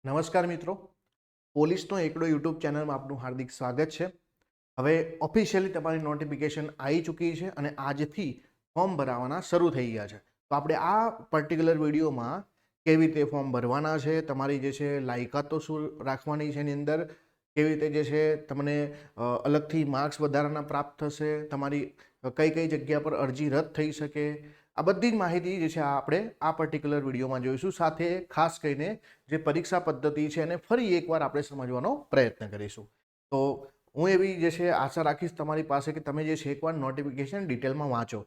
નમસ્કાર મિત્રો, પોલીસનો એકડો યુટ્યુબ ચેનલમાં આપનું હાર્દિક સ્વાગત છે। હવે ઓફિશિયલી તમારી નોટિફિકેશન આવી ચૂકી છે અને આજથી ફોર્મ ભરવાના શરૂ થઈ ગયા છે। તો આપણે આ પર્ટિક્યુલર વિડીયોમાં કેવી રીતે ફોર્મ ભરવાના છે, તમારી જે છે લાયકાતો શું રાખવાની છે, એની અંદર કેવી રીતે જે છે તમને અલગથી માર્ક્સ વધારાના પ્રાપ્ત થશે, તમારી કઈ કઈ જગ્યા પર અરજી રદ થઈ શકે, આ બધી જ માહિતી જે છે આપણે આ પર્ટિક્યુલર વિડીયોમાં જોઈશું। સાથે ખાસ કરીને જે પરીક્ષા પદ્ધતિ છે એને ફરી એકવાર આપણે સમજવાનો પ્રયત્ન કરીશું। તો હું એવી જે છે આશા રાખીશ તમારી પાસે કે તમે જે છે એકવાર નોટિફિકેશન ડિટેલમાં વાંચો।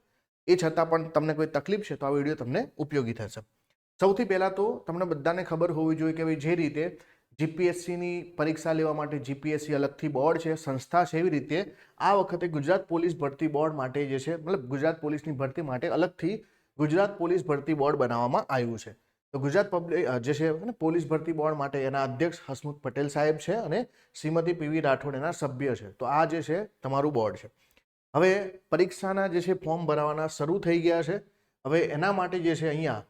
એ છતાં પણ તમને કોઈ તકલીફ છે તો આ વિડીયો તમને ઉપયોગી થશે। સૌથી પહેલાં તો તમને બધાને ખબર હોવી જોઈએ કે ભાઈ જે રીતે જીપીએસસીની પરીક્ષા લેવા માટે જીપીએસસી અલગથી બોર્ડ છે, સંસ્થા છે, એવી રીતે આ વખતે ગુજરાત પોલીસ ભરતી બોર્ડ માટે જે છે મતલબ ગુજરાત પોલીસની ભરતી માટે અલગથી ગુજરાત પોલીસ ભરતી બોર્ડ બનાવવામાં આવ્યું છે। તો ગુજરાત જે છે પોલીસ ભરતી બોર્ડ માટે એના અધ્યક્ષ હસમુખ પટેલ સાહેબ છે અને શ્રીમતી પીવી રાઠોડ એના સભ્ય છે। તો આ જે છે તમારું બોર્ડ છે। હવે પરીક્ષાના જે છે ફોર્મ ભરવાના શરૂ થઈ ગયા છે। હવે એના માટે જે છે અહીંયા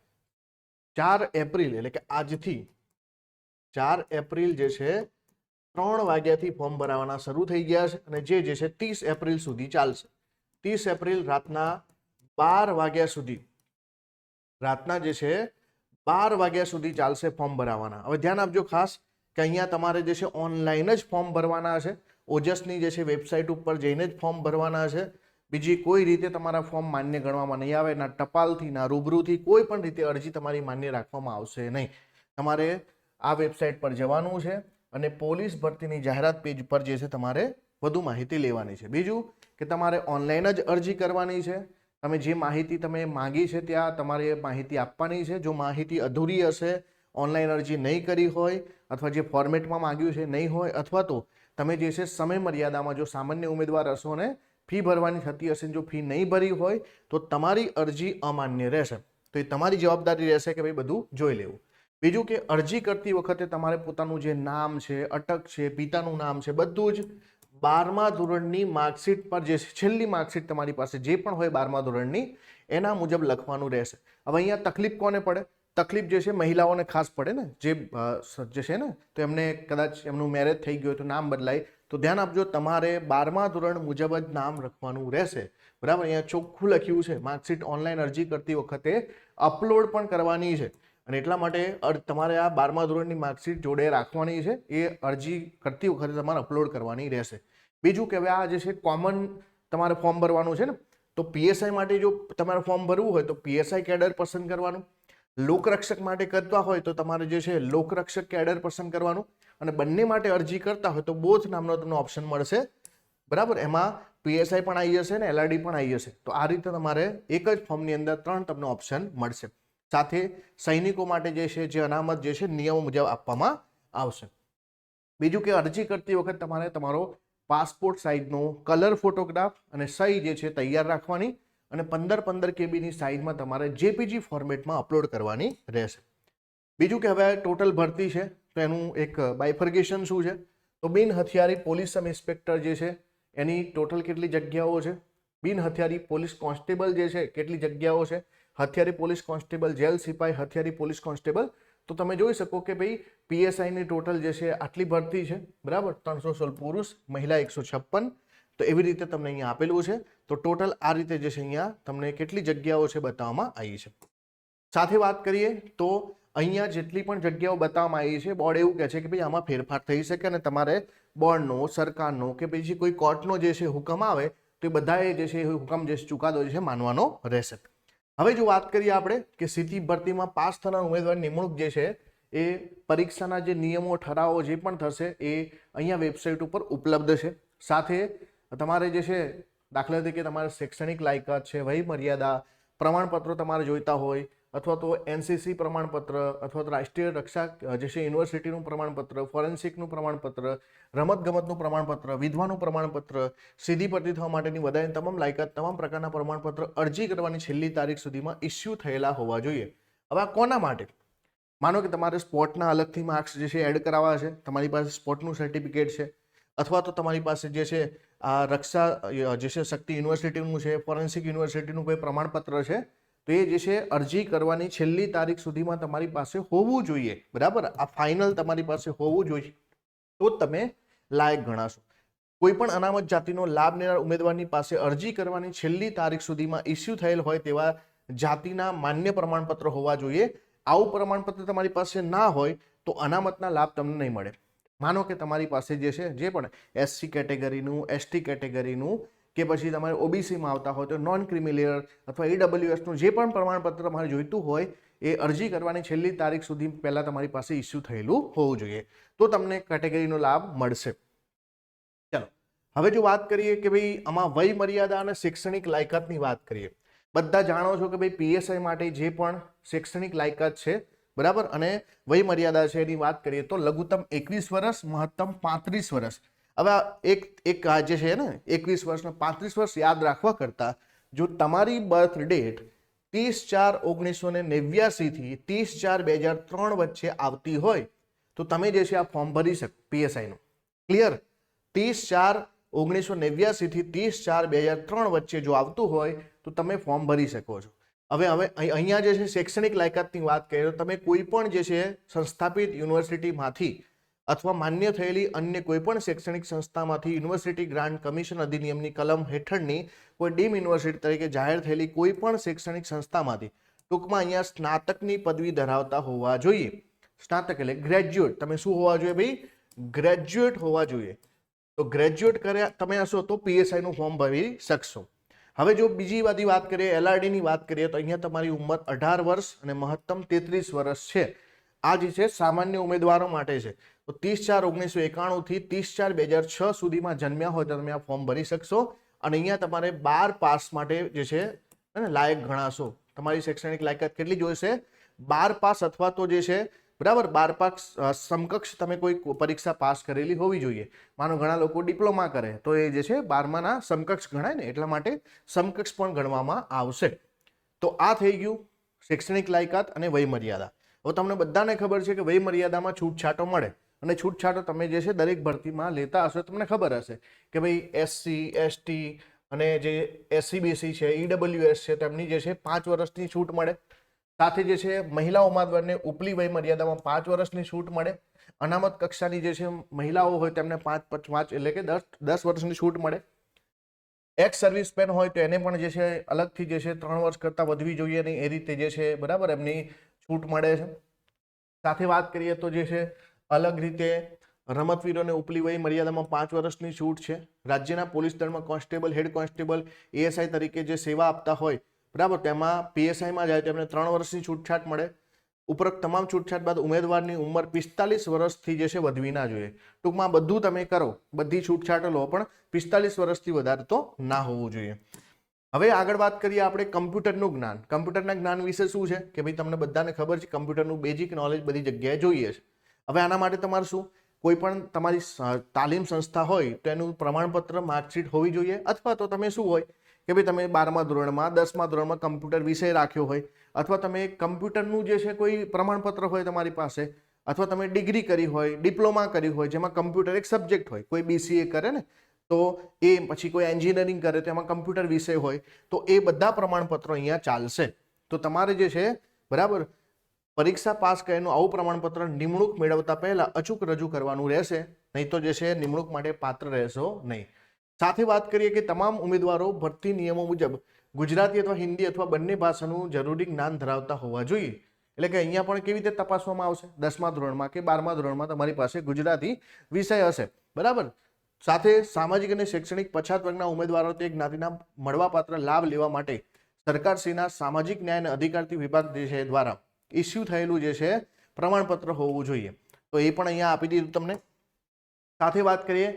4 એપ્રિલ એટલે કે આજથી 4 એપ્રિલ જે છે 3 વાગ્યાથી ફોર્મ ભરવાના શરૂ થઈ ગયા છે અને જે છે 30 એપ્રિલ સુધી ચાલશે। 30 એપ્રિલ રાતના 12 વાગ્યા સુધી જે છે 12 વાગ્યા સુધી ચાલશે ફોર્મ ભરવાના। હવે ધ્યાન આપજો ખાસ કે અહીંયા તમારે જે છે ઓનલાઈન જ ફોર્મ ભરવાના છે। ઓજસની જે છે વેબસાઇટ ઉપર જઈને જ ફોર્મ ભરવાના છે। બીજી કોઈ રીતે તમારા ફોર્મ માન્ય ગણવામાં નહીં આવે, ના ટપાલથી ના રૂબરૂથી કોઈ પણ રીતે અરજી તમારી માન્ય રાખવામાં આવશે નહીં। તમારે આ વેબસાઇટ પર જવાનું છે અને પોલીસ ભરતીની જાહેરાત પેજ પર જે છે તમારે વધુ માહિતી લેવાની છે। બીજું કે તમારે ઓનલાઈન જ અરજી કરવાની છે। તમે જે માહિતી તમે માંગી છે ત્યાં તમારે માહિતી આપવાની છે। જો માહિતી અધૂરી હશે, ઓનલાઈન અરજી નહીં કરી હોય અથવા જે ફોર્મેટમાં માંગ્યું છે નહીં હોય અથવા તો તમે જે છે સમય મર્યાદામાં જો સામાન્ય ઉમેદવાર હશો ને ફી ભરવાની થતી હશે, જો ફી નહીં ભરી હોય તો તમારી અરજી અમાન્ય રહેશે। તો એ તમારી જવાબદારી રહેશે કે ભાઈ બધું જોઈ લેવું। બીજું કે અરજી કરતી વખતે તમારે પોતાનું જે નામ છે, અટક છે, પિતાનું નામ છે, બધું જ 12મા ધોરણની માર્કશીટ પર જે છેલ્લી માર્કશીટ તમારી પાસે જે પણ હોય 12મા ધોરણની એના મુજબ લખવાનું રહેશે। હવે અહીંયા તકલીફ કોને પડે? તકલીફ જે છે મહિલાઓને ખાસ પડે ને, જે છે ને તો એમને કદાચ એમનું મેરેજ થઈ ગયું તો નામ બદલાય, તો ધ્યાન આપજો તમારે 12મા ધોરણ મુજબ જ નામ લખવાનું રહેશે। બરાબર, અહીંયા ચોખ્ખું લખ્યું છે માર્કશીટ ઓનલાઈન અરજી કરતી વખતે અપલોડ પણ કરવાની છે અને એટલા માટે તમારે આ 12મા ધોરણની માર્કશીટ જોડે રાખવાની છે। એ અરજી કરતી વખતે તમારે અપલોડ કરવાની રહેશે। બીજું કે હવે આ જે છે કોમન તમારે ફોર્મ ભરવાનું છે ને, તો પીએસઆઈ માટે જો તમારે ફોર્મ ભરવું હોય તો પીએસઆઈ કેડર પસંદ કરવાનું, લોકરક્ષક માટે કરતા હોય તો તમારે જે છે લોકરક્ષક કેડર પસંદ કરવાનું અને બંને માટે અરજી કરતા હોય તો બોથ નામનો તમને ઓપ્શન મળશે। બરાબર, એમાં પીએસઆઈ પણ આવી જશે ને એલઆરડી પણ આવી જશે। તો આ રીતે તમારે એક જ ફોર્મની અંદર 3 તમને ઓપ્શન મળશે। સાથે સૈનિકો માટે જે છે જે અનામત જે છે નિયમો મુજબ આપવામાં આવશે। બીજું કે અરજી કરતી વખત તમારે તમારો પાસપોર્ટ સાઇઝનો કલર ફોટોગ્રાફ અને સહી જે છે તૈયાર રાખવાની અને 15-15 કેબીની સાઇઝમાં તમારે જેપીજી ફોર્મેટમાં અપલોડ કરવાની રહેશે। બીજું કે હવે ટોટલ ભરતી છે તો એનું એક બાયફર્ગેશન શું છે, તો બિન હથિયારી પોલીસ સબ ઇન્સ્પેક્ટર જે છે એની ટોટલ કેટલી જગ્યાઓ છે, બિન હથિયારી પોલીસ કોન્સ્ટેબલ જે છે કેટલી જગ્યાઓ છે, હથિયારી પોલીસ કોન્સ્ટેબલ, જેલ સિપાઈ, હથિયારી પોલીસ કોન્સ્ટેબલ। તો તમે જોઈ શકો કે ભાઈ પીએસઆઈની ટોટલ જે છે આટલી ભરતી છે, બરાબર, 316 પુરુષ, મહિલા 156। તો એવી રીતે તમને અહીંયા આપેલું છે। તો ટોટલ આ રીતે જે છે અહીંયા તમને કેટલી જગ્યાઓ છે બતાવવામાં આવી છે। સાથે વાત કરીએ તો અહીંયા જેટલી પણ જગ્યાઓ બતાવવામાં આવી છે બોર્ડ એવું કહે છે કે ભાઈ આમાં ફેરફાર થઈ શકે અને તમારે બોર્ડનો, સરકારનો કે પછી કોઈ કોર્ટનો જે છે હુકમ આવે તો એ બધાએ જે છે હુકમ જે ચુકાદો જે છે માનવાનો રહેશે। હવે જો વાત કરીએ આપણે કે સીધી ભરતીમાં પાસ થનાર ઉમેદવારની નિમણૂક જે છે એ પરીક્ષાના જે નિયમો, ઠરાવો જે પણ થશે એ અહીંયા વેબસાઇટ ઉપર ઉપલબ્ધ છે। સાથે તમારે જે છે દાખલા તરીકે તમારે શૈક્ષણિક લાયકાત છે, વય મર્યાદા, પ્રમાણપત્રો તમારે જોઈતા હોય અથવા તો એનસીસી પ્રમાણપત્ર અથવા તો રાષ્ટ્રીય રક્ષા જે છે યુનિવર્સિટીનું પ્રમાણપત્ર, ફોરેન્સિકનું પ્રમાણપત્ર, રમતગમતનું પ્રમાણપત્ર, વિધવાનું પ્રમાણપત્ર, સીધી ભરતી થવા માટેની વધારાની તમામ લાયકાત, તમામ પ્રકારના પ્રમાણપત્ર અરજી કરવાની છેલ્લી તારીખ સુધીમાં ઇસ્યુ થયેલા હોવા જોઈએ। હવે આ કોના માટે? માનો કે તમારે સ્પોર્ટના અલગથી માર્ક્સ જે છે એડ કરાવવા છે, તમારી પાસે સ્પોર્ટનું સર્ટિફિકેટ છે અથવા તો તમારી પાસે જે છે આ રક્ષા જે છે શક્તિ યુનિવર્સિટીનું છે, ફોરેન્સિક યુનિવર્સિટીનું કોઈ પ્રમાણપત્ર છે, તો એ જે છે અરજી કરવાની છેલ્લી તારીખ સુધીમાં તમારી પાસે હોવું જોઈએ, બરાબર. આ ફાઇનલ તમારી પાસે હોવું જોઈએ, તો તમે લાયક ગણાશો. કોઈ પણ અનામત જાતિનો લાભ લેનાર ઉમેદવારની પાસે અરજી કરવાની છેલ્લી તારીખ સુધીમાં ઇસ્યુ થયેલ હોય તેવા જાતિના માન્ય પ્રમાણપત્ર હોવા જોઈએ. આવું પ્રમાણપત્ર તમારી પાસે ના હોય તો અનામતના લાભ તમને નહીં મળે. માનો કે તમારી પાસે જે છે જે પણ SC કેટેગરીનું, ST કેટેગરીનું કે પછી તમારે OBCમાં આવતા હોય તો નોન ક્રિમિલેયર અથવા EWSનું જે પણ પ્રમાણપત્ર તમારે જોઈતું હોય એ અરજી કરવાની છેલ્લી તારીખ સુધી પહેલાં તમારી પાસે ઇસ્યુ થયેલું હોવું જોઈએ, તો તમને કેટેગરીનો લાભ મળશે. ચાલો હવે જો વાત કરીએ કે ભાઈ આમાં વય મર્યાદા અને શૈક્ષણિક લાયકાતની વાત કરીએ. બધા જાણો છો કે ભાઈ PSI માટે જે પણ શૈક્ષણિક લાયકાત છે, બરાબર, અને વય મર્યાદા છે એની વાત કરીએ તો લઘુત્તમ 21 વર્ષ, મહત્તમ 35 વર્ષ. હવે એક જે છે ને 21 વર્ષ ને 35 વર્ષ યાદ રાખવા કરતા જો તમારી બર્થ ડેટ 30/4/1989 થી 30/4/2003 વચ્ચે આવતી હોય તો તમે જે છે આ ફોર્મ ભરી શકો PSI નું. ક્લિયર? 30/4/1989 થી 30/4/2003 વચ્ચે જો આવતું હોય તો તમે ફોર્મ ભરી શકો છો. હવે અહીંયા જે છે શૈક્ષણિક લાયકાતની વાત કરીએ તો તમે કોઈ પણ જે છે સંસ્થાપિત યુનિવર્સિટીમાંથી અથવા માન્ય થયેલી અન્ય કોઈ પણ શૈક્ષણિક સંસ્થામાંથી યુનિવર્સિટી ગ્રાન્ટ કમિશન અધિનિયમની કલમ હેઠળની કોઈ ડીમ યુનિવર્સિટી તરીકે જાહેર થયેલી કોઈ પણ શૈક્ષણિક સંસ્થામાંથી ટૂંકમાં અહીંયા સ્નાતકની પદવી ધરાવતા હોવા જોઈએ. સ્નાતક એટલે ગ્રેજ્યુએટ. તમે શું હોવા જોઈએ ભાઈ? ગ્રેજ્યુએટ હોવા જોઈએ. તો ગ્રેજ્યુએટ કર્યા તમે હશો તો PSI નું ફોર્મ ભરી શકશો. હવે જો બીજી બધી વાત કરીએ, LRD ની વાત કરીએ તો અહીંયા તમારી ઉંમર 18 વર્ષ અને મહત્તમ 33 વર્ષ છે. આ જે છે સામાન્ય ઉમેદવારો માટે છે. તો 30/4/1991 થી 30/4/2006 સુધીમાં જન્મ્યા હોય તો તમે આ ફોર્મ ભરી શકશો. અને અહીંયા તમારે 12 પાસ માટે જે છે લાયક ગણાશો. તમારી શૈક્ષણિક લાયકાત કેટલી જોઈશે? 12 પાસ અથવા તો જે છે બરાબર 12 પાસ સમકક્ષ તમે કોઈ પરીક્ષા પાસ કરેલી હોવી જોઈએ. માનો ઘણા લોકો ડિપ્લોમા કરે તો એ જે છે 12માના સમકક્ષ ગણાય ને, એટલા માટે સમકક્ષ પણ ગણવામાં આવશે. તો આ થઈ ગયું શૈક્ષણિક લાયકાત અને વય મર્યાદા. હવે તમને બધાને ખબર છે કે વય મર્યાદામાં છૂટછાટો મળે અને છૂટછાટો તમે જે છે દરેક ભરતીમાં લેતા હશો. તમને ખબર હશે કે ભાઈ SC, ST અને જે SC BC છે, EWS છે, તેમની જે છે 5 વર્ષની છૂટ મળે. સાથે જે છે મહિલા ઉમેદવારને ઉપલી વય મર્યાદામાં 5 વર્ષની છૂટ મળે. અનામત કક્ષાની જે છે મહિલાઓ હોય તેમને 5 એટલે કે 10 વર્ષની છૂટ મળે. એક્સ સર્વિસ મેન હોય તો એને પણ જે છે અલગથી જે છે 3 વર્ષ કરતાં વધવી જોઈએ નહીં, એ રીતે જે છે બરાબર એમની છૂટ મળે છે. સાથે વાત કરીએ તો જે છે અલગ રીતે રમતવીરોને ઉપલી વય મર્યાદામાં 5 વર્ષની છૂટ છે. રાજ્યના પોલીસ દળમાં કોન્સ્ટેબલ, હેડ કોન્સ્ટેબલ, ASI તરીકે જે સેવા આપતા હોય બરાબર તેમાં PSIમાં જાય તેમને 3 વર્ષની છૂટછાટ મળે. ઉપરોક્ત તમામ છૂટછાટ બાદ ઉમેદવારની ઉંમર 45 વર્ષથી જે છે વધવી ના જોઈએ. ટૂંકમાં બધું તમે કરો, બધી છૂટછાટો લો, પણ 45 વર્ષથી વધારે તો ના હોવું જોઈએ. હવે આગળ વાત કરીએ આપણે કમ્પ્યુટરનું જ્ઞાન. કમ્પ્યુટરના જ્ઞાન વિશે શું છે કે ભાઈ તમને બધાને ખબર છે કમ્પ્યુટરનું બેઝિક નોલેજ બધી જગ્યાએ જોઈએ છે. હવે આના માટે તમારે શું કોઈ પણ તમારી તાલીમ સંસ્થા હોય તો એનું પ્રમાણપત્ર, માર્કશીટ હોવી જોઈએ. અથવા તો તમે શું હોય કે ભાઈ તમે 12મા ધોરણમાં, 10મા ધોરણમાં કમ્પ્યુટર વિષય રાખ્યો હોય, અથવા તમે કમ્પ્યુટરનું જે છે કોઈ પ્રમાણપત્ર હોય તમારી પાસે, અથવા તમે ડિગ્રી કરી હોય, ડિપ્લોમા કરી હોય જેમાં કમ્પ્યુટર એક સબ્જેક્ટ હોય. કોઈ BCA કરે ને તો એ પછી કોઈ એન્જિનિયરિંગ કરે તો એમાં કમ્પ્યુટર વિષય હોય, તો એ બધા પ્રમાણપત્રો અહીંયા ચાલશે. તો તમારે જે છે બરાબર પરીક્ષા પાસ કરીને આવું પ્રમાણપત્ર નિમણૂક મેળવતા પહેલા અચૂક રજૂ કરવાનું રહેશે, નહીં તો જે છે નિમણૂક માટે પાત્ર રહેશો નહીં. સાથે વાત કરીએ કે તમામ ઉમેદવારો ભરતી નિયમો મુજબ ગુજરાતી અથવા હિન્દી અથવા બંને ભાષાનું જરૂરી જ્ઞાન ધરાવતા હોવા જોઈએ. એટલે કે અહીંયા પણ કેવી રીતે તપાસવામાં આવશે? 10મા ધોરણમાં કે 12મા ધોરણમાં તમારી પાસે ગુજરાતી વિષય હશે, બરાબર. સાથે સામાજિક અને શૈક્ષણિક પછાત વર્ગના ઉમેદવારો તે જ્ઞાતિના મળવાપાત્ર લાભ લેવા માટે સરકારશ્રીના સામાજિક ન્યાય અને અધિકારી વિભાગ જે છે દ્વારા ઇસ્યુ થયેલું જે છે પ્રમાણપત્ર હોવું જોઈએ. તો એ પણ અહીંયા આપી દીધું તમને. સાથે વાત કરીએ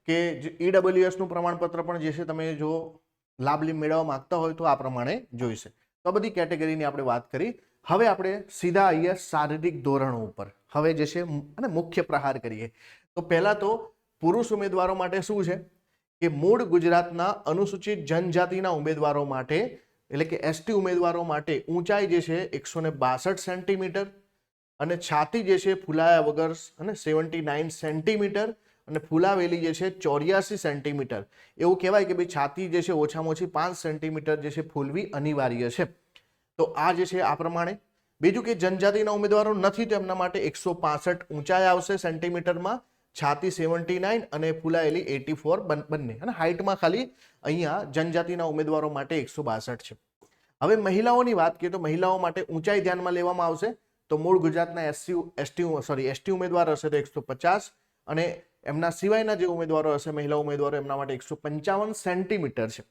કે EWS નું પ્રમાણપત્ર પણ જે છે તમે જો લાભ મેળવવા માંગતા હોય તો આ પ્રમાણે જોઈશે. તો બધી કેટેગરીની આપણે વાત કરી. હવે આપણે સીધા આવીએ શારીરિક ધોરણો ઉપર. હવે જે છે અને મુખ્ય પ્રહાર કરીએ. તો પહેલા તો પુરુષ ઉમેદવારો માટે શું છે કે મૂળ ગુજરાતના અનુસૂચિત જનજાતિના ઉમેદવારો માટે એટલે કે ST ઉમેદવારો માટે ઊંચાઈ જે છે 162 સેન્ટીમીટર અને છાતી જે છે ફૂલાયા વગર અને 79 સેન્ટીમીટર અને ફૂલાવેલી જે છે 84 સેન્ટીમીટર. એવું કહેવાય કે ભાઈ છાતી જે છે ઓછામાં ઓછી 5 સેન્ટીમીટર જે છે ફૂલવી અનિવાર્ય છે. તો આ જે છે આ પ્રમાણે. બીજું કે જનજાતિના ઉમેદવારો નથી તો એમના માટે 165 ઊંચાઈ આવશે સેન્ટીમીટરમાં, છાતી 79 અને ફૂલાયેલી 84 બંને, અને હાઇટમાં ખાલી અહીંયા જનજાતિના ઉમેદવારો માટે 162 છે. હવે મહિલાઓની વાત કરીએ તો મહિલાઓ માટે ઊંચાઈ ધ્યાનમાં લેવામાં આવશે. તો મૂળ ગુજરાતના એસટી ઉમેદવાર હશે તો 150, અને એમના સિવાયના જે ઉમેદવારો હશે મહિલા ઉમેદવારો એમના માટે 155 સેન્ટીમીટર છે.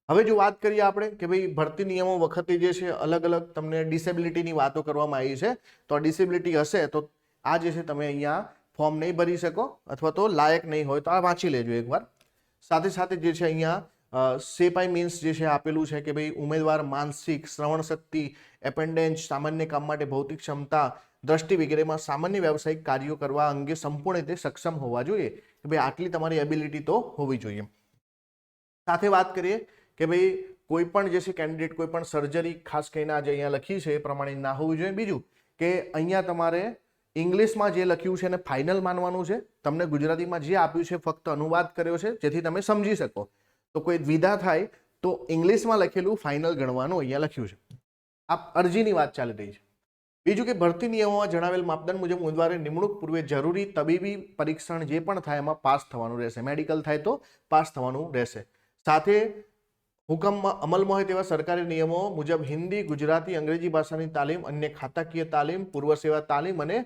હવે જો વાત કરીએ આપણે કે ભાઈ ભરતી નિયમો વખતે જે છે અલગ અલગ તમને ડિસેબિલિટીની વાતો કરવામાં આવી છે. તો આ ડિસેબિલિટી હશે તો આ જે છે તમે અહીંયા ફોર્મ નહીં ભરી શકો, અથવા તો લાયક નહીં હોય તો આ વાંચી લેજો એકવાર. સાથે સાથે જે છે અહીંયા સેપાઈ મીન્સ જે છે આપેલું છે કે ભાઈ ઉમેદવાર માનસિક, શ્રવણ શક્તિ, એપેન્ડેન્સ, સામાન્ય કામ માટે ભૌતિક ક્ષમતા, દ્રષ્ટિ વગેરેમાં સામાન્ય વ્યવસાયિક કાર્યો કરવા અંગે સંપૂર્ણ રીતે સક્ષમ હોવા જોઈએ. કે ભાઈ આટલી તમારી એબિલિટી તો હોવી જોઈએ. સાથે વાત કરીએ કે ભાઈ કોઈ પણ જે છે કેન્ડિડેટ કોઈ પણ સર્જરી ખાસ કરીને આજે અહીંયા લખી છે એ પ્રમાણે ના હોવું જોઈએ. બીજું કે અહીંયા તમારે ઇંગ્લિશમાં જે લખ્યું છે એને ફાઇનલ માનવાનું છે. તમને ગુજરાતીમાં જે આપ્યું છે ફક્ત અનુવાદ કર્યો છે જેથી તમે સમજી શકો. તો કોઈ દ્વિધા થાય તો ઇંગ્લિશમાં લખેલું ફાઇનલ ગણવાનું અહીંયા લખ્યું છે. આ અરજીની વાત ચાલી રહી છે. બીજું કે ભરતી નિયમોમાં જણાવેલ માપદંડ મુજબ ઉમેદવારે નિમણૂક પૂર્વે જરૂરી તબીબી પરીક્ષણ જે પણ થાય એમાં પાસ થવાનું રહેશે. મેડિકલ થાય તો પાસ થવાનું રહેશે. સાથે હુકમમાં અમલમાં હોય તેવા સરકારી નિયમો મુજબ હિન્દી, ગુજરાતી, અંગ્રેજી ભાષાની તાલીમ, અન્ય ખાતાકીય તાલીમ, પૂર્વ સેવા તાલીમ અને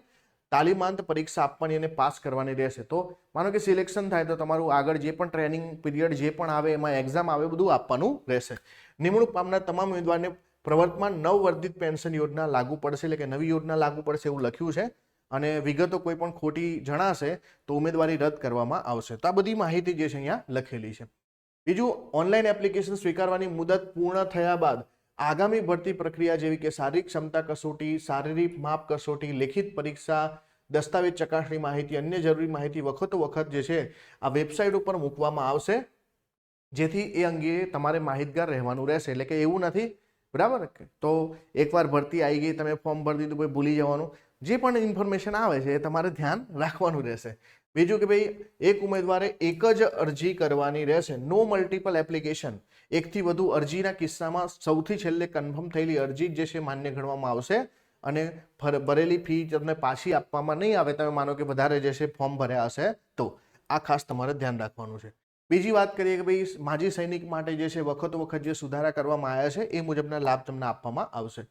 તાલીમાંત પરીક્ષા આપવાની અને પાસ કરવાની રહેશે. તો માનો કે સિલેક્શન થાય તો તમારું આગળ જે પણ ટ્રેનિંગ પીરિયડ જે પણ આવે એમાં એક્ઝામ આવે બધું આપવાનું રહેશે. નિમણૂક પામનાર તમામ ઉમેદવારને પ્રવર્તમાન નવવર્ધિત પેન્શન યોજના લાગુ પડશે, એટલે કે નવી યોજના લાગુ પડશે એવું લખ્યું છે. અને વિગતો કોઈ પણ ખોટી જણાશે તો ઉમેદવારી રદ કરવામાં આવશે. તો આ બધી માહિતી જે છે અહીંયા લખેલી છે. બીજું, ઓનલાઈન એપ્લિકેશન સ્વીકારવાની મુદત પૂર્ણ થયા બાદ આગામી ભરતી પ્રક્રિયા જેવી કે શારીરિક ક્ષમતા કસોટી, શારીરિક માપ કસોટી, લેખિત પરીક્ષા, દસ્તાવેજ ચકાસણી માહિતી, અન્ય જરૂરી માહિતી વખત જે છે આ વેબસાઇટ ઉપર મૂકવામાં આવશે, જેથી એ અંગે તમારે માહિતગાર રહેવાનું રહેશે. એટલે કે એવું નથી, બરાબર, તો એકવાર ભરતી આવી ગઈ તમે ફોર્મ ભરી દીધું કોઈ ભૂલી જવાનું. જે પણ ઇન્ફોર્મેશન આવે છે એ તમારે ધ્યાન રાખવાનું રહેશે. બીજું કે ભાઈ એક ઉમેદવારે એક જ અરજી કરવાની રહેશે. નો મલ્ટિપલ એપ્લિકેશન. એકથી વધુ અરજીના કિસ્સામાં સૌથી છેલ્લે કન્ફર્મ થયેલી અરજી જે છે માન્ય ગણવામાં આવશે, અને ભરેલી ફી તમને પાછી આપવામાં નહીં આવે. તમે માનો કે વધારે જે છે ફોર્મ ભર્યા હશે તો આ ખાસ તમારે ધ્યાન રાખવાનું છે. બીજી વાત કરીએ કે ભાઈ માજી સૈનિક માટે જે છે વખત જે સુધારા કરવામાં આવ્યા છે એ મુજબના લાભ તમને આપવામાં આવશે.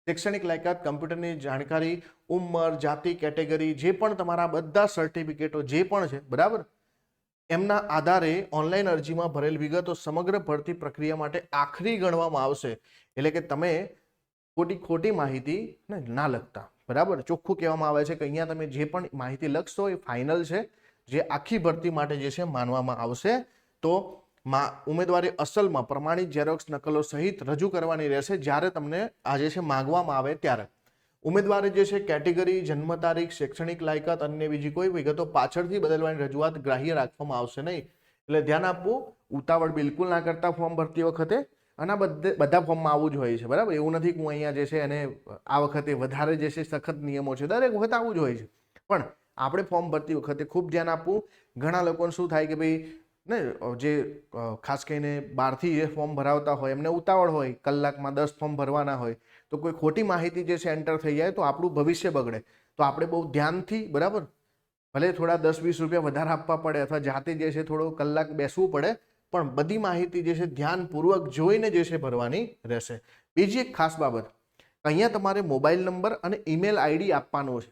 શૈક્ષણિક લાયકાત, કમ્પ્યુટરની જાણકારી, ઉંમર, જાતિ, કેટેગરી, જે પણ તમારા બધા સર્ટિફિકેટો જે પણ છે, બરાબર, એમના આધારે ઓનલાઈન અરજીમાં ભરેલ વિગતો સમગ્ર ભરતી પ્રક્રિયા માટે આખરી ગણવામાં આવશે. એટલે કે તમે ખોટી માહિતી ના લખતા, બરાબર. ચોખ્ખું કહેવામાં આવે છે કે અહીંયા તમે જે પણ માહિતી લખશો એ ફાઇનલ છે, જે આખી ભરતી માટે જે છે માનવામાં આવશે. તો ઉમેદવારે અસલમાં પ્રમાણિત ઝેરોક્સ નકલો સહિત રજૂ કરવાની રહેશે જ્યારે તમને આજે છે માંગવામાં આવે ત્યારે. ઉમેદવારે જે છે કેટેગરી, જન્મ તારીખ, શૈક્ષણિક લાયકાત, અન્ય બીજી કોઈ વિગતો પાછળથી બદલવાની રજૂઆત ગ્રાહ્ય રાખવામાં આવશે નહીં. એટલે ધ્યાન આપવું, ઉતાવળ બિલકુલ ના કરતા ફોર્મ ભરતી વખતે. અને બધા ફોર્મમાં આવું જ હોય છે, બરાબર. એવું નથી કે હું અહીંયા જે છે એને આ વખતે વધારે જે છે સખત નિયમો છે, દરેક વખત આવું જ હોય છે. પણ આપણે ફોર્મ ભરતી વખતે ખૂબ ધ્યાન આપવું. ઘણા લોકોને શું થાય કે ભાઈ ને જે ખાસ કરીને બહારથી જે ફોર્મ ભરાવતા હોય એમને ઉતાવળ હોય, કલાકમાં 10 ફોર્મ ભરવાના હોય, તો કોઈ ખોટી માહિતી જે છે એન્ટર થઈ જાય તો આપણું ભવિષ્ય બગડે. તો આપણે બહુ ધ્યાનથી, બરાબર, ભલે થોડા 10-20 રૂપિયા વધારે આપવા પડે અથવા જાતે જે છે થોડો કલાક બેસવું પડે, પણ બધી માહિતી જે છે ધ્યાનપૂર્વક જોઈને જે છે ભરવાની રહેશે. બીજી એક ખાસ બાબત, અહીંયા તમારે મોબાઈલ નંબર અને ઈમેલ આઈડી આપવાનો છે.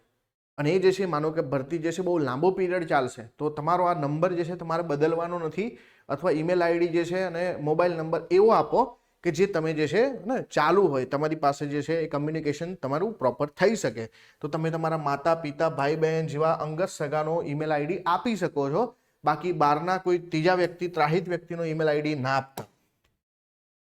અને એ જે છે માનો કે ભરતી જે છે બહુ લાંબો પીરિયડ ચાલશે તો તમારો આ નંબર જે છે તમારે બદલવાનો નથી, અથવા ઈમેલ આઈડી જે છે અને મોબાઈલ નંબર એવો આપો કે જે તમે જે છે ને ચાલુ હોય, તમારી પાસે જે છે એ કમ્યુનિકેશન તમારું પ્રોપર થઈ શકે. તો તમે તમારા માતા પિતા, ભાઈ બહેન જેવા અંગત સગાનો ઈમેલ આઈડી આપી શકો છો. બાકી બહારના કોઈ ત્રીજા વ્યક્તિ, ત્રાહિત વ્યક્તિનો ઈમેલ આઈડી ના આપતા.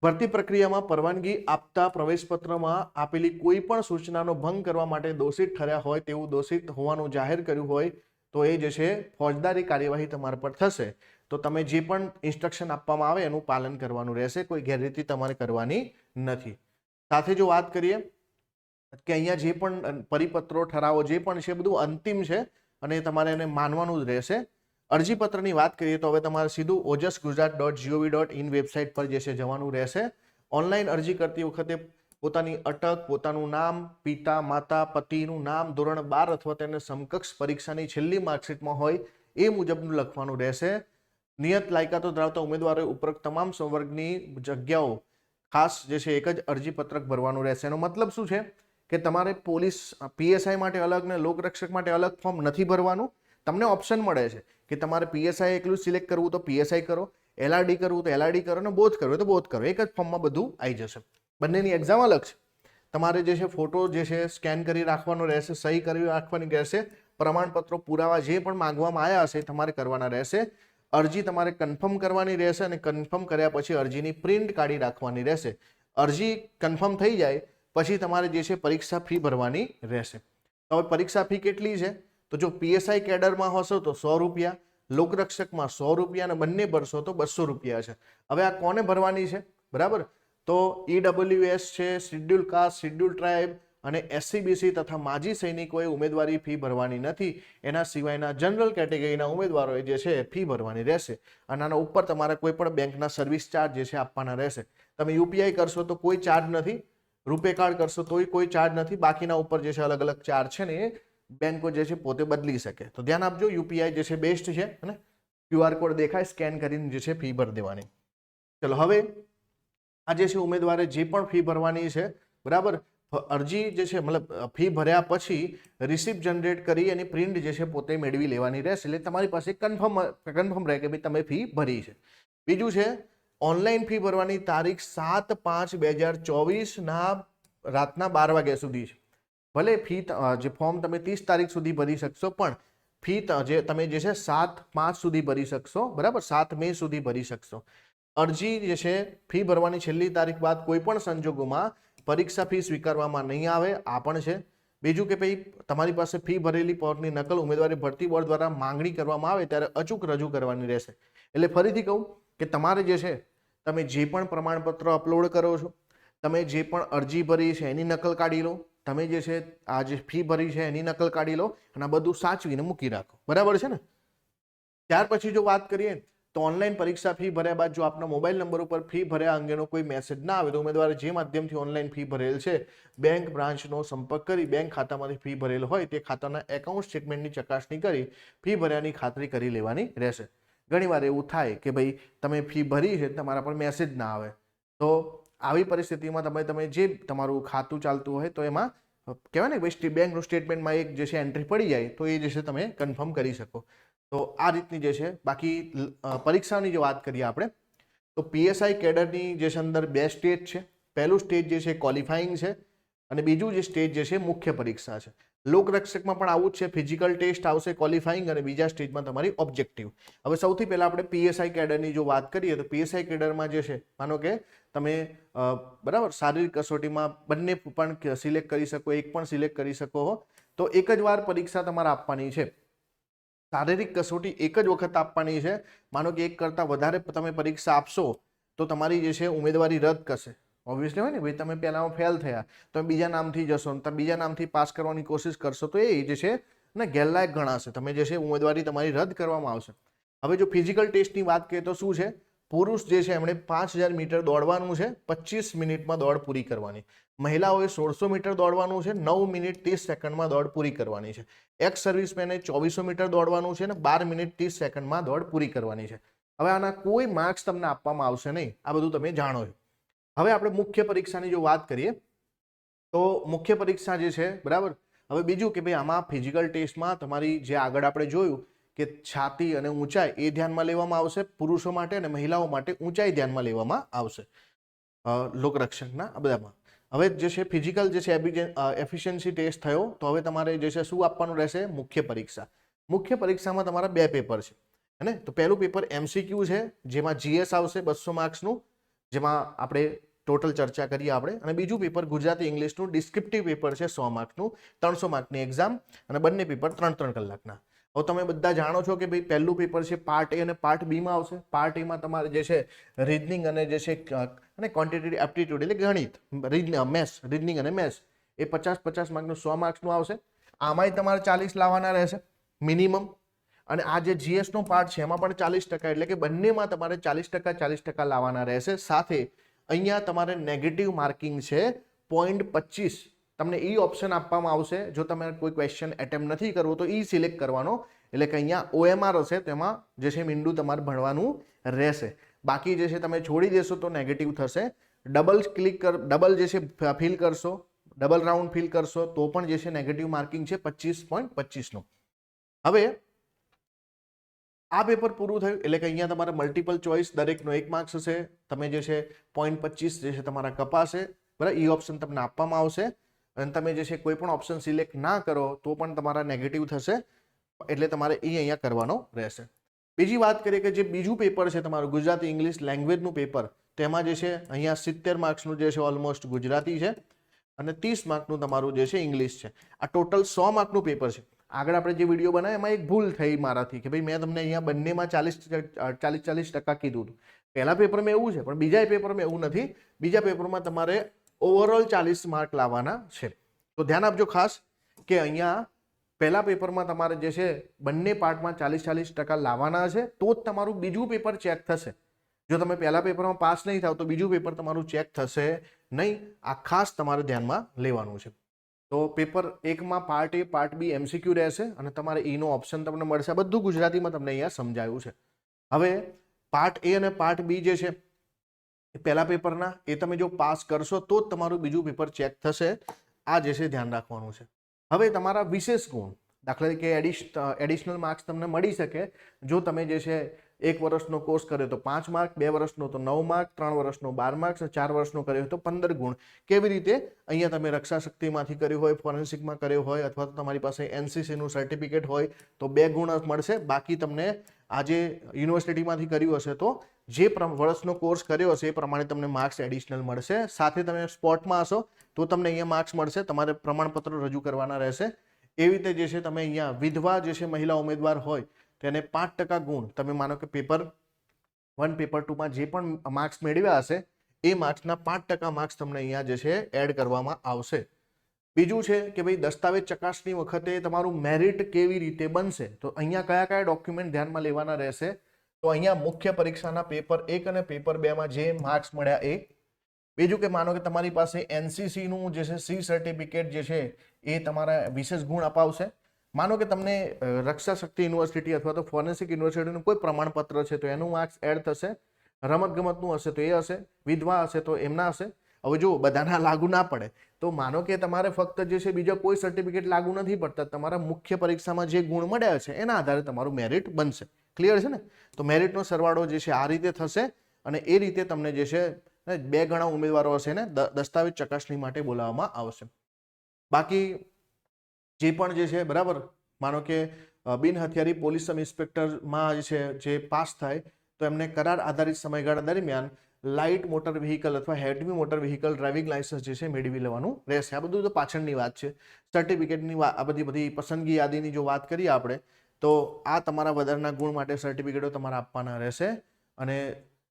ભરતી પ્રક્રિયામાં પરવાનગી આપતા પ્રવેશપત્રમાં આપેલી કોઈ પણ સૂચનાનો ભંગ કરવા માટે દોષિત ઠર્યા હોય તેવું દોષિત હોવાનું જાહેર કર્યું હોય તો એ જે છે ફોજદારી કાર્યવાહી તમારા પર થશે. તો તમે જે પણ ઇન્સ્ટ્રક્શન આપવામાં આવે એનું પાલન કરવાનું રહેશે. કોઈ ગેરરીતિ તમારે કરવાની નથી. સાથે જો વાત કરીએ કે અહીંયા જે પણ પરિપત્રો, ઠરાવો જે પણ છે બધું અંતિમ છે અને તમારે એને માનવાનું જ રહેશે. અરજીપત્રની વાત કરીએ તો હવે તમારે સીધું ojasgujarat.gov.in વેબસાઇટ પર જે છે જવાનું રહેશે. ઓનલાઈન અરજી કરતી વખતે પોતાની અટક, પોતાનું નામ, પિતા માતા પતિનું નામ, ધોરણ 12 અથવા તેને સમકક્ષ પરીક્ષાની છેલ્લી માર્કશીટમાં હોય એ મુજબનું લખવાનું રહેશે. નિયત લાયકાતો ધરાવતા ઉમેદવારોએ ઉપરોક્ત તમામ સંવર્ગની જગ્યાઓ ખાસ જે છે એક જ અરજીપત્રક ભરવાનું રહેશે. એનો મતલબ શું છે કે તમારે પોલીસ પીએસઆઈ માટે અલગ ને લોકરક્ષક માટે અલગ ફોર્મ નથી ભરવાનું. તમને ઓપ્શન મળે છે કે તમારે પીએસઆઈ એકલું સિલેક્ટ કરવું તો પીએસઆઈ કરો, એલઆરડી કરવું તો એલઆરડી કરો, અને બોથ કરવું તો બોથ કરો. એક જ ફોર્મમાં બધું આવી જશે. બંનેની એક્ઝામ અલગ છે. તમારે જે છે ફોટો જે છે સ્કેન કરી રાખવાનો રહેશે, સહી કરી રાખવાની રહેશે, પ્રમાણપત્રો પુરાવા જે પણ માંગવામાં આવ્યા હશે તમારે કરવાના રહેશે. અરજી તમારે કન્ફર્મ કરવાની રહેશે અને કન્ફર્મ કર્યા પછી અરજીની પ્રિન્ટ કાઢી રાખવાની રહેશે. અરજી કન્ફર્મ થઈ જાય પછી તમારે જે છે પરીક્ષા ફી ભરવાની રહેશે. હવે પરીક્ષા ફી કેટલી છે? તો જો પીએસઆઈ કેડરમાં હશો તો 100 રૂપિયા, લોકરક્ષકમાં 100 રૂપિયા, અને બંને ભરશો તો 200 રૂપિયા છે. હવે આ કોને ભરવાની છે? બરાબર, તો ઈડબ્લ્યુએસ છે, શિડ્યુલ કાસ્ટ, શિડ્યુલ ટ્રાઇબ અને એસસીબીસી તથા માજી સૈનિકોએ ઉમેદવારી ફી ભરવાની નથી. એના સિવાયના જનરલ કેટેગરીના ઉમેદવારોએ જે છે ફી ભરવાની રહેશે. અને આના ઉપર તમારે કોઈ પણ બેંકના સર્વિસ ચાર્જ જે છે આપવાના રહેશે. તમે યુપીઆઈ કરશો તો કોઈ ચાર્જ નથી, રૂપે કાર્ડ કરશો તોય કોઈ ચાર્જ નથી. બાકીના ઉપર જે છે અલગ અલગ ચાર્જ છે ને એ બેંકો જે છે પોતે બદલી શકે. તો ધ્યાન આપજો, યુપીઆઈ જે છે બેસ્ટ છે અને ક્યુઆર કોડ દેખાય સ્કેન કરીને જે છે ફી ભરી દેવાની. ચલો હવે આ જે છે ઉમેદવારે જે પણ ફી ભરવાની છે, બરાબર, અરજી જે છે મતલબ ફી ભર્યા પછી રિસિપ્ટ જનરેટ કરી એની પ્રિન્ટ જે છે પોતે મેળવી લેવાની રહેશે. એટલે તમારી પાસે કન્ફર્મ રહે કે ભાઈ તમે ફી ભરી છે. બીજું છે ઓનલાઈન ફી ભરવાની તારીખ 7/5/2024 ના રાતના 12 વાગ્યા સુધી છે. ભલે ફી જે ફોર્મ તમે 30 તારીખ સુધી ભરી શકશો, પણ ફી જે તમે જે છે 7/5 સુધી ભરી શકશો, બરાબર, 7 મે સુધી ભરી શકશો. અરજી જે છે ફી ભરવાની છેલ્લી તારીખ બાદ કોઈ પણ સંજોગોમાં પરીક્ષા ફી સ્વીકારવામાં નહીં આવે. આ પણ છે. બીજું કે ભાઈ તમારી પાસે ફી ભરેલી પરની નકલ ઉમેદવારી ભરતી બોર્ડ દ્વારા માંગણી કરવામાં આવે ત્યારે અચૂક રજૂ કરવાની રહેશે. એટલે ફરીથી કહું કે તમારે જે છે તમે જે પણ પ્રમાણપત્ર અપલોડ કરો છો, તમે જે પણ અરજી ભરી છે એની નકલ કાઢી લો, તમે જે છે આ જે ફી ભરી છે એની નકલ કાઢી લો અને આ બધું સાચવીને મૂકી રાખો. બરાબર છે ને? ત્યાર પછી જો વાત કરીએ તો ઓનલાઈન પરીક્ષા ફી ભર્યા બાદ જો આપના મોબાઈલ નંબર ઉપર ફી ભર્યા અંગેનો કોઈ મેસેજ ના આવે તો ઉમેદવારે જે માધ્યમથી ઓનલાઈન ફી ભરેલ છે બેંક બ્રાન્ચનો સંપર્ક કરી બેંક ખાતામાંથી ફી ભરેલ હોય તે ખાતાના એકાઉન્ટ સ્ટેટમેન્ટની ચકાસણી કરી ફી ભર્યાની ખાતરી કરી લેવાની રહેશે. ઘણીવાર એવું થાય કે ભાઈ તમે ફી ભરી છે તમારા પર મેસેજ ના આવે, તો આવી પરિસ્થિતિમાં તમે જે તમારું ખાતું ચાલતું હોય તો એમાં કહેવાય ને ભાઈ બેંકનું સ્ટેટમેન્ટમાં એક જે છે એન્ટ્રી પડી જાય તો એ જે છે તમે કન્ફર્મ કરી શકો. તો આ રીતની જે છે. બાકી પરીક્ષાની જો વાત કરીએ આપણે તો પીએસઆઈ કેડરની જે છે અંદર 2 સ્ટેજ છે. પહેલું સ્ટેજ જે છે ક્વોલિફાઈંગ છે અને બીજું જે સ્ટેજ જે છે મુખ્ય પરીક્ષા છે. લોકરક્ષકમાં પણ આવું જ છે, ફિઝિકલ ટેસ્ટ આવશે, ક્વોલિફાઈંગ, અને બીજા સ્ટેજમાં તમારી ઓબ્જેક્ટિવ. હવે સૌથી પહેલા આપણે પીએસઆઈ કેડરની જો વાત કરીએ તો પીએસઆઈ કેડરમાં જે છે માનો કે તમે બરાબર શારીરિક કસોટીમાં બંને પણ સિલેક્ટ કરી શકો, એક પણ સિલેક્ટ કરી શકો હો, તો એક જ વાર પરીક્ષા તમારે આપવાની છે. શારીરિક કસોટી એક જ વખત આપવાની છે. માનો કે એક કરતાં વધારે તમે પરીક્ષા આપશો તો તમારી જે છે ઉમેદવારી રદ કરશે. ઓબ્વિયસલી હોય ને ભાઈ, તમે પહેલામાં ફેલ થયા તમે બીજા નામથી જશો, તમે બીજા નામથી પાસ કરવાની કોશિશ કરશો તો એ જે છે ને ગેરલાયક ગણાશે. તમે જે છે ઉમેદવારી તમારી રદ કરવામાં આવશે. હવે જો ફિઝિકલ ટેસ્ટની વાત કરીએ તો શું છે, પુરુષ જે છે એમણે 5000 મીટર દોડવાનું છે, 25 મિનિટમાં દોડ પૂરી કરવાની. મહિલાઓએ 1600 મીટર દોડવાનું છે, 9 મિનિટ 30 સેકન્ડમાં દોડ પૂરી કરવાની છે. એક્સ સર્વિસમેને 2400 મીટર દોડવાનું છે અને 12 મિનિટ 30 સેકન્ડમાં દોડ પૂરી કરવાની છે. હવે આના કોઈ માર્ક્સ તમને આપવામાં આવશે નહીં, આ બધું તમે જાણો છો. હવે આપણે મુખ્ય પરીક્ષાની જો વાત કરીએ તો મુખ્ય પરીક્ષા જે છે, બરાબર, હવે બીજું કે ભાઈ આમાં ફિઝિકલ ટેસ્ટમાં તમારી જે આગળ આપણે જોયું કે છાતી અને ઊંચાઈ એ ધ્યાનમાં લેવામાં આવશે પુરુષો માટે, અને મહિલાઓ માટે ઊંચાઈ ધ્યાનમાં લેવામાં આવશે લોકરક્ષકના આ બધામાં. હવે જે છે ફિઝિકલ જે છે એફિશિયન્સી ટેસ્ટ થયો તો હવે તમારે જે છે શું આપવાનું રહેશે? મુખ્ય પરીક્ષા. મુખ્ય પરીક્ષામાં તમારા 2 પેપર છે હે. તો પહેલું પેપર MCQ છે જેમાં GS આવશે 200 માર્ક્સનું, જેમાં આપણે ટોટલ ચર્ચા કરીએ આપણે, અને બીજું પેપર ગુજરાતી ઇંગ્લિશનું ડિસ્ક્રિપ્ટિવ પેપર છે 100 માર્કનું, 300 માર્કની એક્ઝામ, અને બંને પેપર 3-3 કલાકના. હવે તમે બધા જાણો છો કે ભાઈ પહેલું પેપર છે પાર્ટ A અને પાર્ટ B માં આવશે. પાર્ટ A માં તમારે જે છે રીઝનિંગ અને જે છે અને ક્વોન્ટિટેટિવ એપ્ટિટ્યુડ એટલે ગણિત, રીઝનિંગ અને મેથ્સ એ 50-50 માર્કનું 100 માર્ક્સનું આવશે. આમાંય તમારે 40 લાવવાના રહેશે મિનિમમ. અને આ જે GS નો પાર્ટ છે એમાં પણ 40%, એટલે કે બંનેમાં તમારે 40% લાવવાના રહેશે. સાથે અહીંયા તમારે નેગેટિવ માર્કિંગ છે 0.25 તમને ઈ ઓપ્શન આપવામાં આવશે. જો તમે કોઈ ક્વેશ્ચન એટેમ્પ નથી કરવો તો ઈ સિલેક્ટ કરવાનો, એટલે કે અહીંયા OMR હશે તેમાં જે છે મીંડું તમારે ભણવાનું રહેશે. બાકી જે છે તમે છોડી દેશો તો નેગેટિવ થશે. ડબલ જે છે ફિલ કરશો, ડબલ રાઉન્ડ ફિલ કરશો તો પણ જે છે નેગેટિવ માર્કિંગ છે 25.25 નું. હવે આ પેપર પૂરું થયું એટલે કે અહીંયા તમારે મલ્ટિપલ ચોઇસ દરેકનો 1 માર્ક્સ હશે. તમે જે છે 0.25 જે છે તમારા કપાશે, બરાબર. ઈ ઓપ્શન તમને આપવામાં આવશે અને તમે જે છે કોઈ પણ ઓપ્શન સિલેક્ટ ના કરો તો પણ તમારા નેગેટિવ થશે, એટલે તમારે એ અહીંયા કરવાનો રહેશે. બીજી વાત કરીએ કે જે બીજું પેપર છે તમારું ગુજરાતી ઇંગ્લિશ લેંગ્વેજનું પેપર, તેમાં જે છે અહીંયા 70 માર્ક્સનું જે છે ઓલમોસ્ટ ગુજરાતી છે અને 30 માર્કનું તમારું જે છે ઇંગ્લિશ છે. આ ટોટલ 100 માર્કનું પેપર છે. આગળ આપણે જે વિડીયો બનાવ્યો એમાં એક ભૂલ થઈ મારાથી કે ભાઈ મેં તમને અહીંયા બંનેમાં 40% કીધું હતું. પહેલા પેપરમાં એવું છે પણ બીજા પેપરમાં એવું નથી. બીજા પેપરમાં તમારે ઓવરઓલ 40 માર્ક લાવવાના છે. તો ધ્યાન આપજો ખાસ કે અહીંયા પહેલા પેપરમાં તમારે જે છે બંને પાર્ટમાં 40% લાવવાના છે તો જ તમારું બીજું પેપર ચેક થશે. જો તમે પહેલા પેપરમાં પાસ નહીં થાવ તો બીજું પેપર તમારું ચેક થશે નહીં. આ ખાસ તમારે ધ્યાનમાં લેવાનું છે. તો પેપર 1માં part A part B MCQ રહેશે અને તમારે ઈનો ઓપ્શન તમને મળશે. બધું ગુજરાતીમાં તમને અહીંયા સમજાયું છે. હવે પાર્ટ A અને પાર્ટ B જે છે એ પહેલા પેપરના એ તમે જો પાસ કરશો તો જ તમારું બીજું પેપર ચેક થશે. આ જે છે ધ્યાન રાખવાનું છે. હવે તમારા વિશેષ ગુણ, દાખલા તરીકે એડિશનલ માર્ક્સ તમને મળી શકે જો તમે જે છે 1 વર્ષનો કોર્સ કર્યો તો 5 માર્ક, 2 વર્ષનો તો 9 માર્ક, 3 વર્ષનો 12 માર્ક્સ અને 4 વર્ષનો કર્યો તો 15 ગુણ. કેવી રીતે? અહીંયા તમે રક્ષા શક્તિમાંથી કર્યું હોય, ફોરેન્સિકમાં કર્યો હોય અથવા તો તમારી પાસે NCC નું સર્ટિફિકેટ હોય તો 2 ગુણ મળશે. બાકી તમને આજે યુનિવર્સિટીમાંથી કર્યું હશે તો જે વર્ષનો કોર્સ કર્યો હશે એ પ્રમાણે તમને માર્ક્સ એડિશનલ મળશે. સાથે તમે સ્પોર્ટમાં હશો તો તમને અહીંયા માર્ક્સ મળશે, તમારે પ્રમાણપત્ર રજૂ કરવાના રહેશે. એવી રીતે જે છે તમે અહીંયા વિધવા જે છે મહિલા ઉમેદવાર હોય તેને 5% ગુણ, તમે માનો કે પેપર 1 પેપર 2માં જે પણ માર્ક્સ મેળવ્યા હશે એ માર્ક્સના 5% માર્ક્સ તમને અહીંયા જે છે એડ કરવામાં આવશે. બીજું છે કે ભાઈ દસ્તાવેજ ચકાસણી વખતે તમારું મેરિટ કેવી રીતે બનશે, તો અહીંયા કયા કયા ડોક્યુમેન્ટ ધ્યાનમાં લેવાના રહેશે. તો અહીંયા મુખ્ય પરીક્ષાના પેપર 1 અને પેપર 2માં જે માર્ક્સ મળ્યા એ. બીજું કે માનો કે તમારી પાસે NCC નું જે છે C સર્ટિફિકેટ જે છે એ તમારા વિશેષ ગુણ અપાવશે. માનો કે તમને રક્ષા શક્તિ યુનિવર્સિટી અથવા તો ફોરેન્સિક યુનિવર્સિટીનું કોઈ પ્રમાણપત્ર છે તો એનું માર્ક્સ એડ થશે. રમતગમતનું હશે તો એ હશે, વિધવા હશે તો એમના હશે. હવે જો બધાના લાગુ ના પડે તો માનો કે તમારે ફક્ત જે છે બીજા કોઈ સર્ટિફિકેટ લાગુ નથી પડતા, તમારા મુખ્ય પરીક્ષામાં જે ગુણ મળ્યા છે એના આધારે તમારું મેરિટ બનશે. ક્લિયર છે ને? તો મેરિટનો સરવાળો જે છે આ રીતે થશે અને એ રીતે તમને જે છે 2 ગણા ઉમેદવારો હશે ને દસ્તાવેજ ચકાસણી માટે બોલાવવામાં આવશે. બાકી જે પણ જે છે બરાબર, માનો કે બિન હથિયારી પોલીસ સબ ઇન્સ્પેક્ટરમાં જે પાસ થાય તો એમને કરાર આધારિત સમયગાળા દરમિયાન લાઇટ મોટર વ્હીકલ અથવા heavy motor vehicle driving licence જે છે મેળવી લેવાનું રહેશે. આ બધું તો પાછળની વાત છે. સર્ટિફિકેટની આ બધી પસંદગી યાદીની જો વાત કરીએ આપણે તો આ તમારા વધારાના ગુણ માટે સર્ટિફિકેટો તમારે આપવાના રહેશે. અને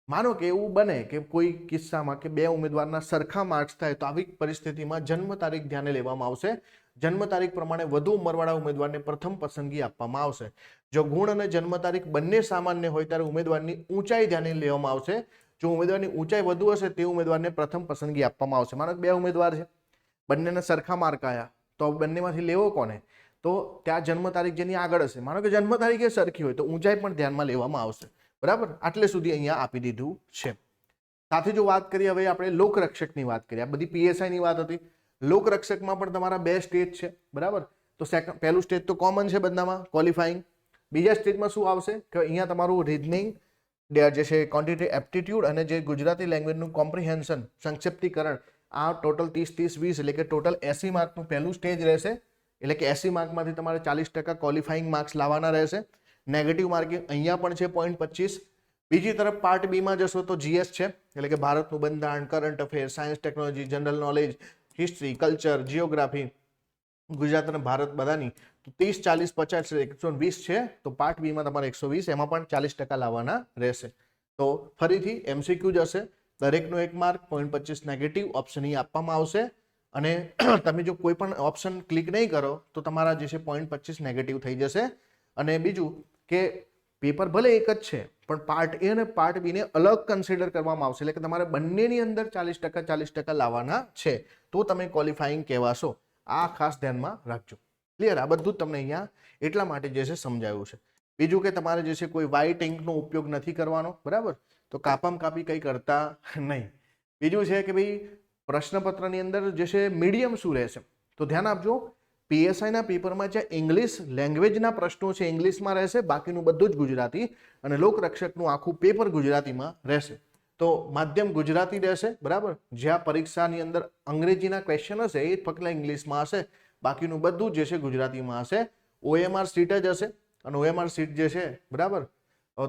માનો કે એવું બને કે કોઈ કિસ્સામાં કે 2 ઉમેદવારના સરખા માર્ક્સ થાય તો આવી પરિસ્થિતિમાં જન્મ તારીખ ધ્યાને લેવામાં આવશે. જન્મ તારીખ પ્રમાણે વધુ ઉંમરવાળા ઉમેદવારને પ્રથમ પસંદગી આપવામાં આવશે. જો ગુણ અને જન્મ તારીખ બંને સામાન્ય હોય ત્યારે ઉમેદવારની ઊંચાઈ ધ્યાને લેવામાં આવશે. જો ઉમેદવારની ઊંચાઈ વધુ હશે તે ઉમેદવારને પ્રથમ પસંદગી આપવામાં આવશે. માનો કે 2 ઉમેદવાર છે, બંનેને સરખા માર્ક આવ્યા તો બંનેમાંથી લેવો કોને? તો ત્યાં જન્મ તારીખ જેની આગળ હશે, માનો કે જન્મ તારીખ એ સરખી હોય તો ઊંચાઈ પણ ધ્યાનમાં લેવામાં આવશે. બરાબર, આટલે સુધી અહીંયા આપી દીધું છે. સાથે જો વાત કરીએ હવે આપણે લોકરક્ષકની વાત કરીએ. આ બધી PSI ની વાત હતી. લોકરક્ષકમાં પણ તમારા 2 સ્ટેજ છે. બરાબર, તો પહેલું સ્ટેજ તો કોમન છે બધામાં, ક્વોલિફાઈંગ. બીજા સ્ટેજમાં શું આવશે કે અહીંયા તમારું રીઝનિંગ જે છે, ક્વોન્ટિટી એપ્ટિટ્યુડ અને જે ગુજરાતી લેંગ્વેજનું કોમ્પ્રિહેન્શન સંક્ષિપ્તીકરણ, આ ટોટલ 30-30-20 એટલે કે ટોટલ 80 માર્કનું પહેલું સ્ટેજ રહેશે. એટલે કે 80 માર્કમાંથી તમારે 40% ક્વોલિફાઈંગ માર્ક્સ લાવવાના રહેશે. નેગેટિવ માર્કિંગ અહીંયા પણ છે 0.25. બીજી તરફ પાર્ટ બીમાં જશો તો GS છે, એટલે કે ભારતનું બંધારણ, current affair, science technology, general knowledge, history, culture, geography, Gujarat અને ભારત બધાની તો 30, 40, 50 120 છે. તો પાર્ટ બીમાં તમારે 120, એમાં પણ 40% લાવવાના રહેશે. તો ફરીથી MCQ જ હશે, દરેકનો 1 માર્ક, 0.25 નેગેટિવ ઓપ્શન આપવામાં આવશે. અને તમે જો કોઈ પણ ઓપ્શન ક્લિક નહીં કરો તો તમારા જે છે 0.25 નેગેટિવ થઈ જશે. અને બીજું કે પેપર ભલે એક જ છે પણ પાર્ટ એ અને પાર્ટ બી ને અલગ કન્સિડર કરવામાં આવશે, એટલે કે તમારે બંનેની અંદર 40% લાવવાના છે, તો તમે ક્વોલિફાઈંગ કહેવાશો. આ ખાસ ધ્યાનમાં રાખજો. ક્લિયર? આ બધું જ તમને અહીંયા એટલા માટે જે છે સમજાયું છે. બીજું કે તમારે જે છે કોઈ વ્હાઇટ ઇંકનો ઉપયોગ નથી કરવાનો, બરાબર? તો કાપમ કાપી કંઈ કરતા નહીં. બીજું છે કે ભાઈ પ્રશ્નપત્રની અંદર જે છે મીડિયમ શું રહેશે, તો ધ્યાન આપજો. પીએસઆઈના પેપરમાં જે ઇંગ્લિશ લેંગ્વેજના પ્રશ્નો છે ઇંગ્લિશમાં રહેશે, બાકીનું બધું જ ગુજરાતી, અને લોકરક્ષકનું આખું પેપર ગુજરાતીમાં રહેશે. તો માધ્યમ ગુજરાતી રહેશે, બરાબર? જ્યાં પરીક્ષાની અંદર અંગ્રેજીના ક્વેશ્ચન હશે એ ફક્ત ઇંગ્લિશમાં હશે, બાકીનું બધું જે છે ગુજરાતીમાં હશે. OMR સીટ જ હશે, અને OMR સીટ જે છે, બરાબર,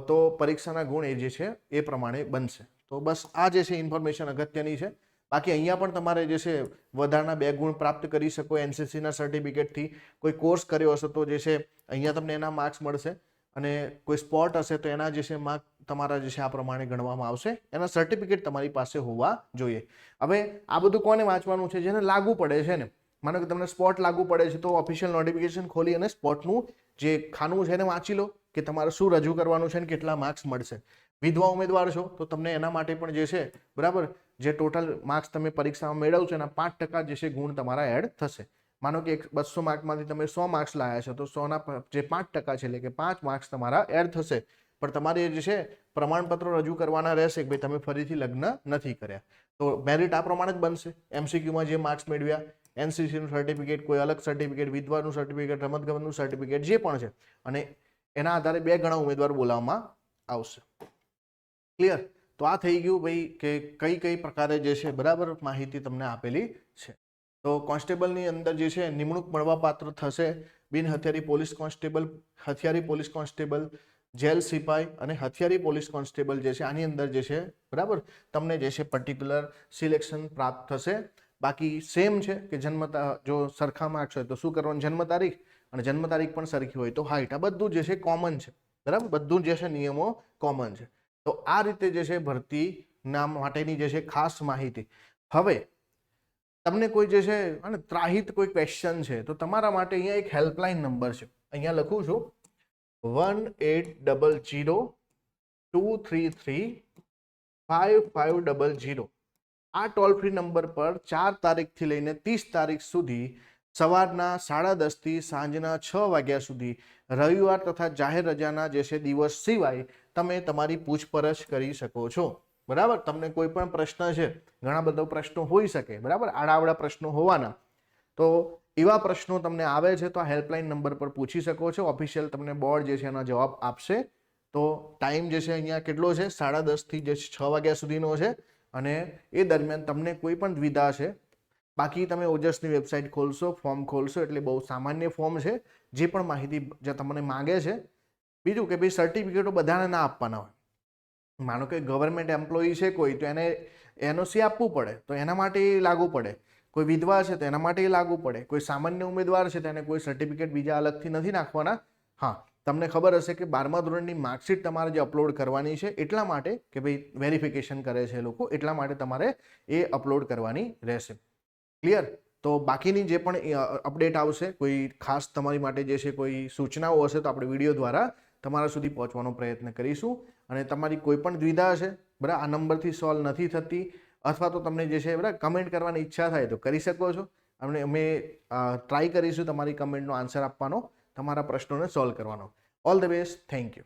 તો પરીક્ષાના ગુણ એ જે છે એ પ્રમાણે બનશે. તો બસ આ જે છે ઇન્ફોર્મેશન અગત્યની છે. બાકી અહીંયા પણ તમારે જે છે વધારાના 2 ગુણ પ્રાપ્ત કરી શકો એનસીસીના સર્ટિફિકેટથી. કોઈ કોર્સ કર્યો હશે તો જે છે અહીંયા તમને એના માર્ક્સ મળશે, અને કોઈ સ્પોર્ટ હશે તો એના જે છે માર્ક તમારા જે છે આ પ્રમાણે ગણવામાં આવશે. એના સર્ટિફિકેટ તમારી પાસે હોવા જોઈએ. હવે આ બધું કોને વાંચવાનું છે? જેને લાગુ પડે છે ને. માનો કે તમને સ્પોર્ટ લાગુ પડે છે તો ઓફિશિયલ નોટિફિકેશન ખોલી અને સ્પોર્ટનું જે ખાનું છે એને વાંચી લો કે તમારે શું રજૂ કરવાનું છે અને કેટલા માર્ક્સ મળશે. વિધવા ઉમેદવાર છો તો તમને એના માટે પણ જે છે, બરાબર, જે ટોટલ માર્ક્સ તમે પરીક્ષામાં મેળવશો એના 5% જે છે ગુણ તમારા એડ થશે. માનો કે 200 માર્કમાંથી તમે 100 માર્ક્સ લાયા છો તો 100ના જે 5% છે એટલે કે 5 માર્ક્સ તમારા એડ થશે. પણ તમારે જે છે પ્રમાણપત્રો રજૂ કરવાના રહેશે કે ભાઈ તમે ફરીથી લગ્ન નથી કર્યા. તો મેરિટ આ પ્રમાણે જ બનશે. MCQમાં જે માર્ક્સ મેળવ્યા, એનસીસીનું સર્ટિફિકેટ, કોઈ અલગ સર્ટિફિકેટ, વિધવાનું સર્ટિફિકેટ, રમતગમતનું સર્ટિફિકેટ જે પણ છે, અને એના આધારે 2 ગણા ઉમેદવાર બોલાવવામાં આવશે. ક્લિયર? તો આ થઈ ગયું ભાઈ કે કઈ કઈ પ્રકારે જે છે, બરાબર, માહિતી તમને આપેલી છે. તો કોન્સ્ટેબલની અંદર જે છે નિમણૂક મળવાપાત્ર થશે બિન હથિયારી પોલીસ કોન્સ્ટેબલ, હથિયારી પોલીસ કોન્સ્ટેબલ, જેલ સિપાઈ અને હથિયારી પોલીસ કોન્સ્ટેબલ જે છે આની અંદર જે છે, બરાબર, તમને જે છે પર્ટિક્યુલર સિલેક્શન પ્રાપ્ત થશે. બાકી સેમ છે કે જો સરખા માર્ક્સ હોય તો શું કરવાનું, જન્મ તારીખ, અને જન્મ તારીખ પણ સરખી હોય તો હાઈટ. આ બધું જે છે કોમન છે, બરાબર, બધું જે છે નિયમો કોમન છે. તો આ રીતે જે છે ભરતીના માટેની જે છે ખાસ માહિતી. હવે તમને કોઈ જે છે અને ત્રાહિત કોઈ ક્વેશ્ચન છે તો તમારા માટે અહીંયા એક હેલ્પલાઇન નંબર છે, અહીંયા લખું છું 1800-233-5500. આ ટોલ ફ્રી નંબર પર 4 તારીખથી લઈને 30 તારીખ સુધી સવારના 10:30 થી સાંજના 6 વાગ્યા સુધી, રવિવાર તથા જાહેર રજાના જે છે દિવસ સિવાય તમે તમારી પૂછપરછ કરી શકો છો. બરાબર? તમને કોઈ પણ પ્રશ્ન છે, ઘણા બધા પ્રશ્નો હોઈ શકે, બરાબર, આડાવડા પ્રશ્નો હોવાના, તો એવા પ્રશ્નો તમને આવે છે તો આ હેલ્પલાઇન નંબર પર પૂછી શકો છો. ઓફિશિયલ તમને બોર્ડ જે છે એના જવાબ આપશે. તો ટાઈમ જે છે અહીંયા કેટલો છે? 10:30 થી જે 6 વાગ્યા સુધીનો છે, અને એ દરમિયાન તમને કોઈ પણ દ્વિધા છે. બાકી તમે ઓજસની વેબસાઇટ ખોલશો, ફોર્મ ખોલશો, એટલે બહુ સામાન્ય ફોર્મ છે, જે પણ માહિતી જે તમને માંગે છે. બીજું કે ભાઈ સર્ટિફિકેટો બધાને ના આપવાના હોય. માનો કે ગવર્મેન્ટ એમ્પ્લોયી છે કોઈ, તો એને NOC આપવું પડે, તો એના માટે એ લાગુ પડે. કોઈ વિધવા છે તો એના માટે એ લાગુ પડે. કોઈ સામાન્ય ઉમેદવાર છે તેને કોઈ સર્ટિફિકેટ બીજા અલગથી નથી નાખવાના. હા, તમને ખબર હશે કે 12મા ધોરણની માર્કશીટ તમારે જે અપલોડ કરવાની છે એટલા માટે કે ભાઈ વેરિફિકેશન કરે છે લોકો, એટલા માટે તમારે એ અપલોડ કરવાની રહેશે. ક્લિયર? તો બાકીની જે પણ અપડેટ આવશે, કોઈ ખાસ તમારી માટે જે છે કોઈ સૂચનાઓ હશે તો આપણે વિડીયો દ્વારા તમારા સુધી પહોંચવાનો પ્રયત્ન કરીશું. અને તમારી કોઈ પણ દ્વિધા હશે, બરાબર, આ નંબરથી સોલ્વ નથી થતી, અથવા તો તમને જે છે, બરાબર, કમેન્ટ કરવાની ઈચ્છા થાય તો કરી શકો છો. અને અમે ટ્રાય કરીશું તમારી કમેન્ટનો આન્સર આપવાનો, તમારા પ્રશ્નોને સોલ્વ કરવાનો. All the best. Thank you.